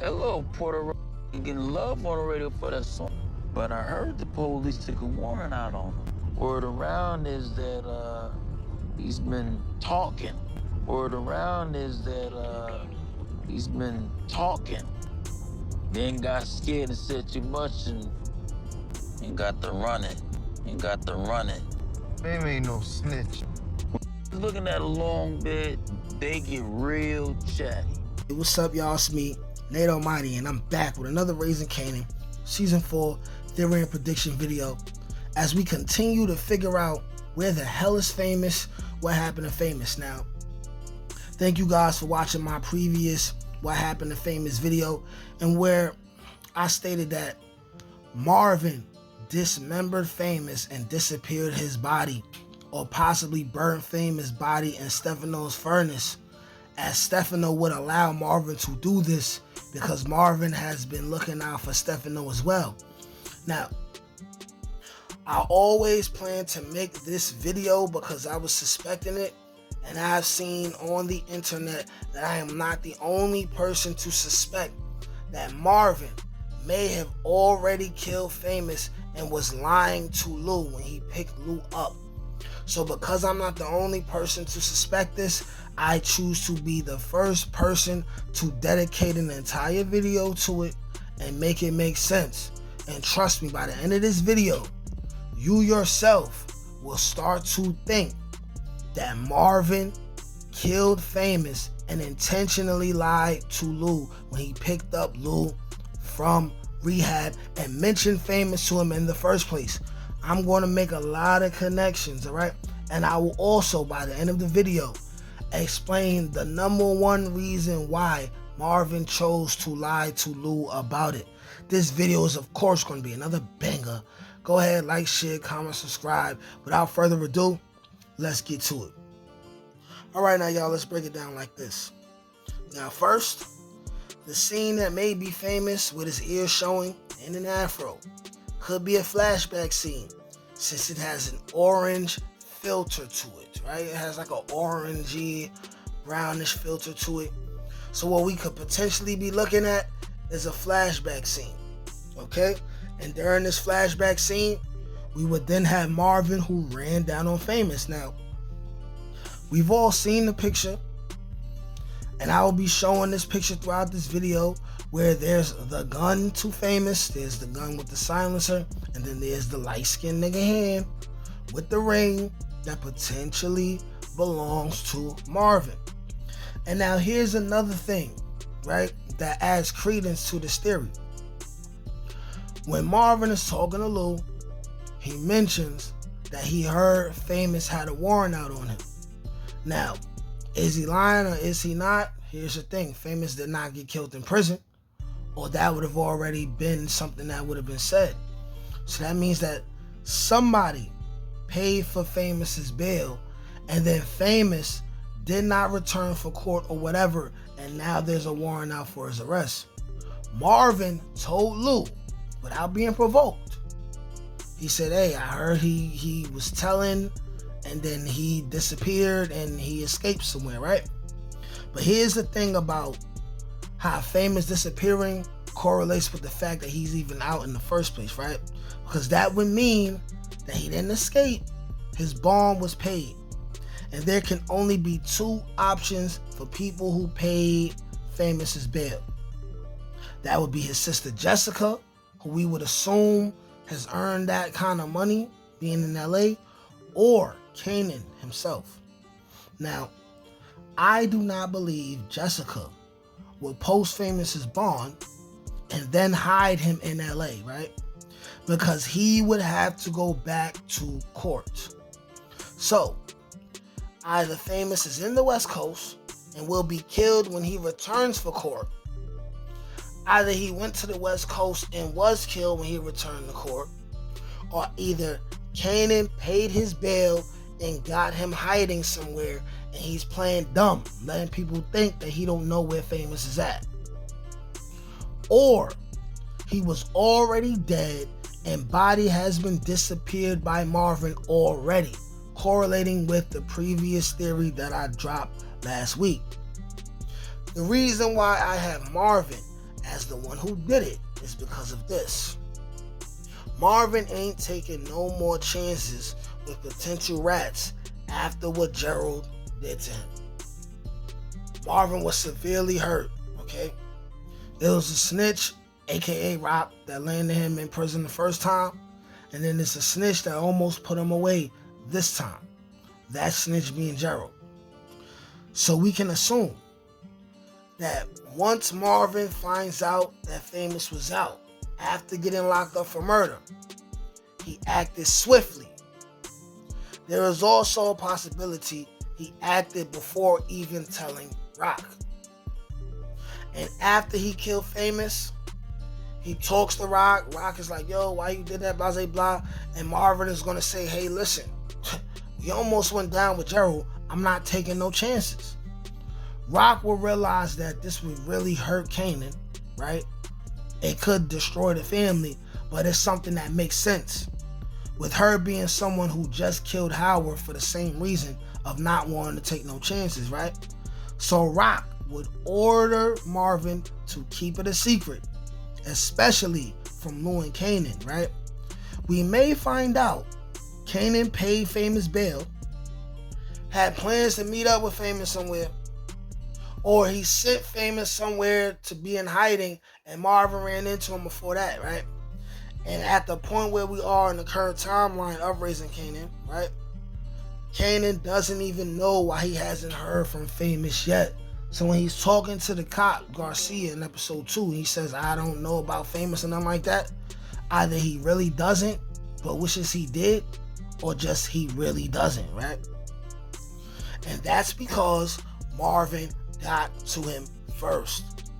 That little Puerto Rican getting love on the radio for that song. But I heard the police took a warrant out on him. Word around is that he's been talking. Word around is that he's been talking. Then got scared and said too much and got to running. Fame ain't no snitch. Looking at a long bed, they get real chatty. Hey, what's up, y'all? It's me, Nate Almighty, and I'm back with another Raising Kanan Season 4 Theory and Prediction video as we continue to figure out where the hell is Famous, what happened to Famous. Now, thank you guys for watching my previous What Happened to Famous video, and where I stated that Marvin dismembered Famous and disappeared his body, or possibly burned Famous' body in Stefano's furnace, as Stefano would allow Marvin to do this because Marvin has been looking out for Stefano as well. Now, I always planned to make this video because I was suspecting it, and I've seen on the internet that I am not the only person to suspect that Marvin may have already killed Famous and was lying to Lou when he picked Lou up. So because I'm not the only person to suspect this, I choose to be the first person to dedicate an entire video to it and make it make sense. And trust me, by the end of this video, you yourself will start to think that Marvin killed Famous and intentionally lied to Lou when he picked up Lou from Rehab and mentioned Famous to him in the first place. I'm going to make a lot of connections, all right? And I will also, by the end of the video, explain the #1 reason why Marvin chose to lie to Lou about it. This video is, of course, going to be another banger. Go ahead, like, share, comment, subscribe. Without further ado, let's get to it. All right, now, y'all, let's break it down like this. Now, first, the scene that may be Famous with his ears showing and an afro could be a flashback scene, since it has an orange filter to it, right? It has like an orangey, brownish filter to it. So what we could potentially be looking at is a flashback scene, okay? And during this flashback scene, we would then have Marvin who ran down on Famous. Now, we've all seen the picture, and I will be showing this picture throughout this video, where there's the gun to Famous, there's the gun with the silencer, and then there's the light-skinned nigga hand with the ring that potentially belongs to Marvin. And now here's another thing, right, that adds credence to this theory. When Marvin is talking to Lou, he mentions that he heard Famous had a warrant out on him. Now, is he lying or is he not? Here's the thing. Famous did not get killed in prison, or that would have already been something that would have been said. So that means that somebody paid for Famous's bail, and then Famous did not return for court or whatever, and now there's a warrant out for his arrest. Marvin told Lou, without being provoked, he said, hey, I heard he was telling, and then he disappeared and he escaped somewhere, right? But here's the thing about how Famous disappearing correlates with the fact that he's even out in the first place, right? Because that would mean that he didn't escape. His bond was paid. And there can only be two options for people who paid Famous's bail. That would be his sister Jessica, who we would assume has earned that kind of money being in LA, or Kanan himself. Now, I do not believe Jessica would post Famous's bond and then hide him in LA, right? Because he would have to go back to court. So, either Famous is in the West Coast and will be killed when he returns for court. Either he went to the West Coast and was killed when he returned to court. Or either Kanan paid his bail and got him hiding somewhere, and he's playing dumb, letting people think that he don't know where Famous is at. Or he was already dead and body has been disappeared by Marvin already, correlating with the previous theory that I dropped last week. The reason why I have Marvin as the one who did it is because of this. Marvin ain't taking no more chances with potential rats after what Gerald did to him. Marvin was severely hurt, okay? There was a snitch, aka Rock, that landed him in prison the first time, and then there's a snitch that almost put him away this time. That snitch being Gerald. So we can assume that once Marvin finds out that Famous was out after getting locked up for murder, he acted swiftly. There is also a possibility he acted before even telling Rock. And after he killed Famous, he talks to Rock. Rock is like, yo, why you did that, blah, blah, blah. And Marvin is going to say, hey, listen, we almost went down with Gerald. I'm not taking no chances. Rock will realize that this would really hurt Kanan, right? It could destroy the family, but it's something that makes sense. With her being someone who just killed Howard for the same reason of not wanting to take no chances, right? So Rock would order Marvin to keep it a secret, especially from Lou and Kanan, right? We may find out Kanan paid Famous bail, had plans to meet up with Famous somewhere, or he sent Famous somewhere to be in hiding and Marvin ran into him before that, right? And at the point where we are in the current timeline of raising Kanan, right? Kanan doesn't even know why he hasn't heard from Famous yet. So when he's talking to the cop, Garcia, in episode 2, he says, I don't know about Famous and nothing like that. Either he really doesn't, but wishes he did, or just he really doesn't, right? And that's because Marvin got to him first.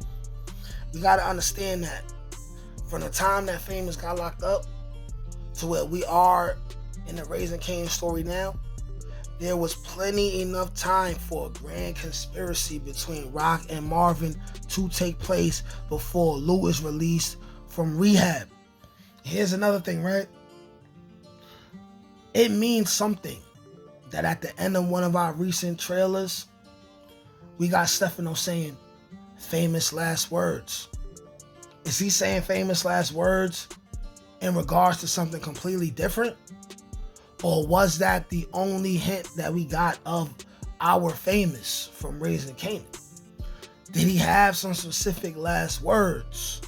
We got to understand that from the time that Famous got locked up to where we are in the Raising Kanan story now, there was plenty enough time for a grand conspiracy between Rock and Marvin to take place before Lou is released from rehab. Here's another thing, right? It means something that at the end of one of our recent trailers, we got Stefano saying Famous last words. Is he saying Famous last words in regards to something completely different? Or was that the only hint that we got of our Famous from Raising Kanan? Did he have some specific last words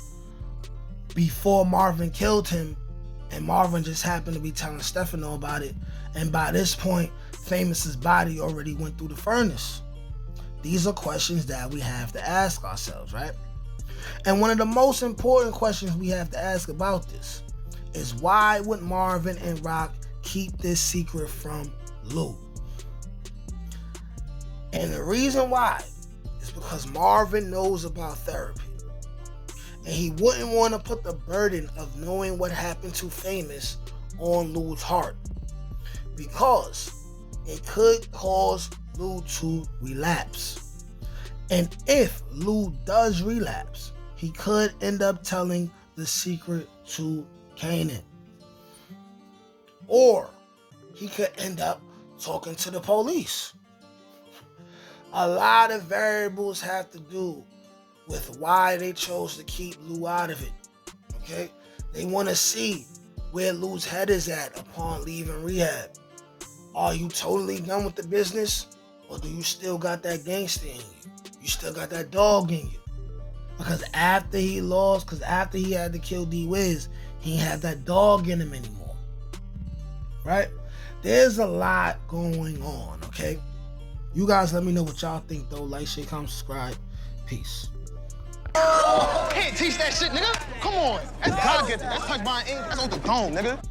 before Marvin killed him, and Marvin just happened to be telling Stefano about it, and by this point, Famous's body already went through the furnace? These are questions that we have to ask ourselves, right? And one of the most important questions we have to ask about this is, why would Marvin and Rock keep this secret from Lou? And the reason why is because Marvin knows about therapy, and he wouldn't want to put the burden of knowing what happened to Famous on Lou's heart, because it could cause Lou to relapse. And if Lou does relapse, he could end up telling the secret to Kanan. Or he could end up talking to the police. A lot of variables have to do with why they chose to keep Lou out of it. Okay? They want to see where Lou's head is at upon leaving rehab. Are you totally done with the business? Or do you still got that gangster in you? You still got that dog in you? Because after he lost, after he had to kill D-Wiz, he ain't have that dog in him anymore. Right? There's a lot going on, okay? You guys let me know what y'all think, though. Like, share, comment, subscribe. Peace. Can't teach that shit, nigga. Come on. That's God-gifted. That's touch by ink. That's on the dome, nigga.